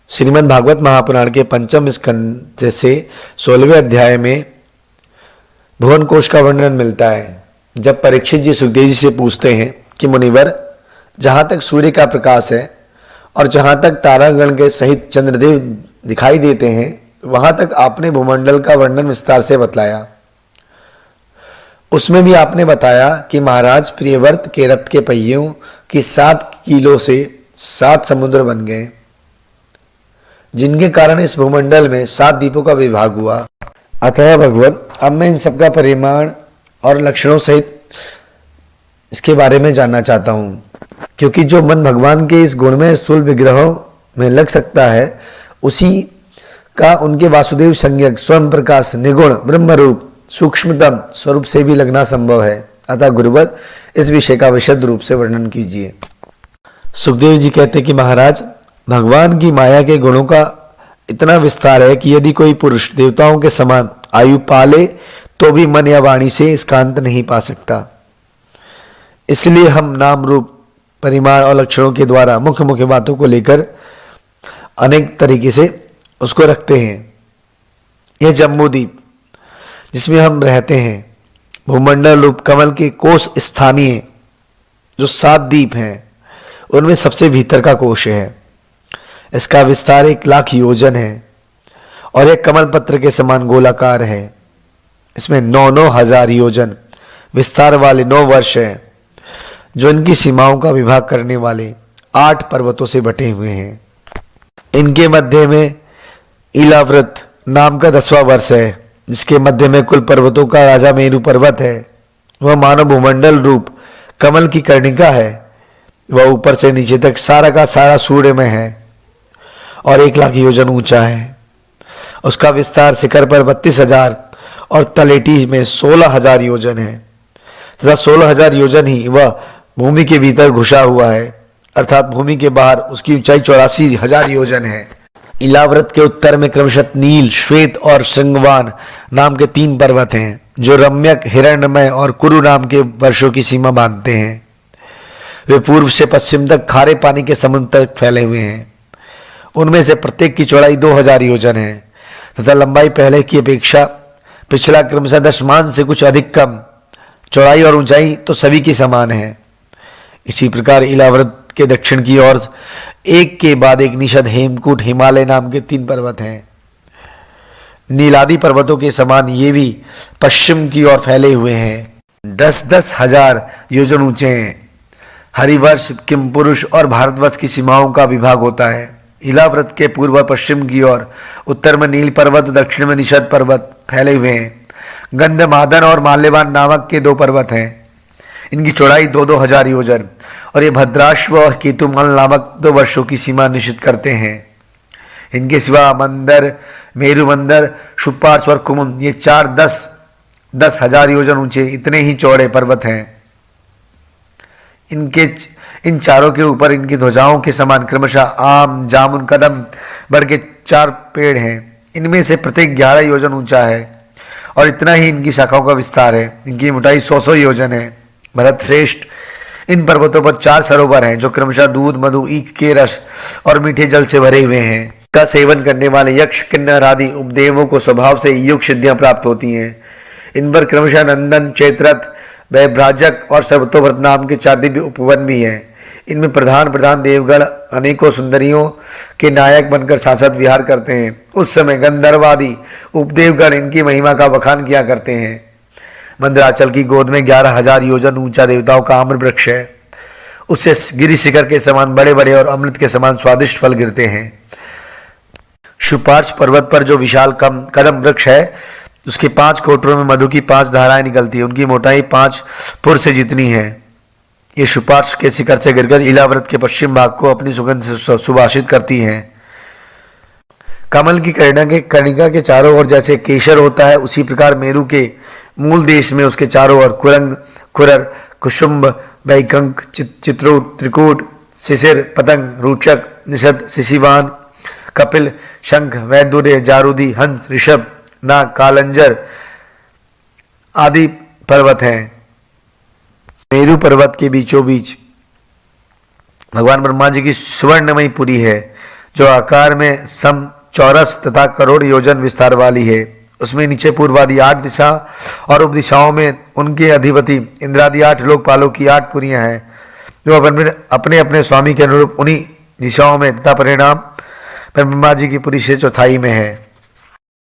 श्रीमद् भागवत महापुराण के पंचम स्कंद से 16वें अध्याय में भुवन कोश का वर्णन मिलता है। जब परीक्षित जी सुखदेव जी से पूछते हैं कि मुनिवर, जहाँ तक सूर्य का प्रकाश है और जहाँ तक तारागण के सहित चंद्रदेव दिखाई देते हैं, वहाँ तक आपने भूमंडल का वर्णन विस्तार से बतलाया। उसमें भी आपने बताया कि महाराज प्रियव्रत के रथ के पहियों की 7 कीलों से 7 समुद्र बन गए, जिनके कारण इस भूमंडल में 7 द्वीपों का विभाग हुआ। अतः भगवान, अब मैं इन सबका परिमाण और लक्षणों सहित इसके बारे में जानना चाहता हूँ, क्योंकि जो मन भगवान के इस गुणमय स्थूल विग्रहों में लग सकता है, उसी का उनके वासुदेव संज्ञक स्वयं प्रकाश निगुण ब्रह्म रूप सूक्ष्मतम स्वरूप से भी लगना संभव है। अतः गुरुवर, इस विषय का विशद रूप से वर्णन कीजिए। सुखदेव जी कहते कि महाराज, भगवान की माया के गुणों का इतना विस्तार है कि यदि कोई पुरुष देवताओं के समान आयु पाले तो भी मन या वाणी से इसका अंत नहीं पा सकता। इसलिए हम नाम रूप परिमाण और लक्षणों के द्वारा मुख्य मुख्य बातों को लेकर अनेक तरीके से उसको रखते हैं। यह जम्बूद्वीप जिसमें हम रहते हैं, भूमंडल रूप कमल के कोश स्थानीय जो 7 द्वीप हैं, उनमें सबसे भीतर का कोश है। इसका विस्तार 1 लाख योजन है और यह कमल पत्र के समान गोलाकार है। इसमें 9-9 हजार योजन विस्तार वाले 9 वर्ष हैं, जो इनकी सीमाओं का विभाग करने वाले 8 पर्वतों से बटे हुए हैं। इनके मध्य में इलाव्रत नाम का 10वां वर्ष है, जिसके मध्य में कुल पर्वतों का राजा मेरु पर्वत है। वह मानव भूमंडल रूप कमल की कर्णिका है। वह ऊपर से नीचे तक सारा का सारा सूर्य में है और 1 लाख योजन ऊंचा है। उसका विस्तार शिखर पर 32,000 और तलेटी में 16,000 योजन है तथा 16,000 योजन ही वह भूमि के भीतर घुसा हुआ है, अर्थात भूमि के बाहर उसकी ऊंचाई 84,000 योजन है। इलाव्रत के उत्तर में क्रमशः नील, श्वेत और श्रृंगवान नाम के 3 पर्वत हैं, जो रम्यक, हिरण्यमय और कुरु नाम के वर्षों की सीमा बांधते हैं। वे पूर्व से पश्चिम तक खारे पानी के समुद्र तक फैले हुए हैं। उनमें से प्रत्येक की चौड़ाई 2,000 योजन है तथा लंबाई पहले की अपेक्षा पिछला क्रमशः 10 मान से कुछ अधिक कम। चौड़ाई और ऊंचाई तो सभी की समान है। इसी प्रकार इलाव्रत के दक्षिण की ओर एक के बाद एक निषद, हेमकूट, हिमालय नाम के 3 पर्वत हैं। नीलादि पर्वतों के समान ये भी पश्चिम की ओर फैले हुए हैं। 10-10 हजार योजन ऊंचे हैं। हरिवर्ष, किमपुरुष और भारतवर्ष की सीमाओं का विभाग होता है। इलाव्रत के पूर्व पश्चिम की ओर उत्तर में नील पर्वत, दक्षिण में निषद पर्वत फैले हुए हैं। गंधमादन और माल्यवान नामक के 2 पर्वत हैं। इनकी चौड़ाई 2-2 हजार योजन और ये भद्राश्व और केतुमल नामक 2 वर्षों की सीमा निश्चित करते हैं। इनके सिवा मंदर, मेरु मंदर, शुपार्श और कुमुद, ये 4-10 हजार योजन ऊंचे इतने ही चौड़े पर्वत हैं। इन चारों के ऊपर इनकी ध्वजाओं के समान क्रमशः आम, जामुन, कदम बर के 4 पेड़ हैं। इनमें से प्रत्येक 11 योजन ऊंचा है और इतना ही इनकी शाखाओं का विस्तार है। इनकी मोटाई 100 योजन है। भरत श्रेष्ठ, इन पर्वतों पर 4 सरोवर हैं, जो क्रमशः दूध, मधु, ईख के रस और मीठे जल से भरे हुए हैं। का सेवन करने वाले यक्ष, किन्नर आदि उपदेवों को स्वभाव से योग सिद्धियां प्राप्त होती हैं। इन पर क्रमशः नंदन, चैत्रथ, वैभ्राजक और सर्वतोव्रत नाम के 4 दिव्य उपवन भी हैं। इनमें प्रधान देवगण अनेकों सुंदरियों के नायक बनकर शाश्वत विहार करते हैं। उस समय गंधर्वादि उपदेवगण इनकी महिमा का बखान किया करते हैं। मंदराचल की गोद में 11,000 योजन ऊंचा देवताओं का आम्र वृक्ष है। उससे गिरि शिखर के समान बड़े बड़े और अमृत के समान स्वादिष्ट फल गिरते हैं। शुपार्श पर्वत पर जो विशाल कदम वृक्ष है, उसके 5 कोटरों में मधु की 5 धाराएं निकलती है। उनकी मोटाई 5 पुर से जितनी है। ये शुपार्श के शिखर से गिरकर इलाव्रत के पश्चिम भाग को अपनी सुगंध से सुभाषित करती हैं। कमल की कर्णिका के चारों ओर जैसे केशर होता है, उसी प्रकार मेरु के मूल देश में उसके चारों ओर कुरंग, खुरर, कुसुम्ब, बैकंक, चित्रकूट, त्रिकूट, शिशिर, पतंग, रूचक, निषद, शिशिवान, कपिल, शंख, वैदुर्य, जारूदी, हंस, ऋषभ, नाग, कालंजर आदि पर्वत हैं। मेरु पर्वत के बीचों बीच भगवान ब्रह्मा जी की सुवर्णमयी पुरी है, जो आकार में सम चौरस तथा करोड़ योजन विस्तार वाली है। उसमें नीचे पूर्वादि 8 दिशा और उपदिशाओं में उनके अधिपति इंद्रादि 8 लोकपालों की 8 पुरियां हैं, जो अपने अपने स्वामी के अनुरूप उन्हीं दिशाओं में तथा परिणाम ब्रह्मा जी की पुरी से चौथाई में है।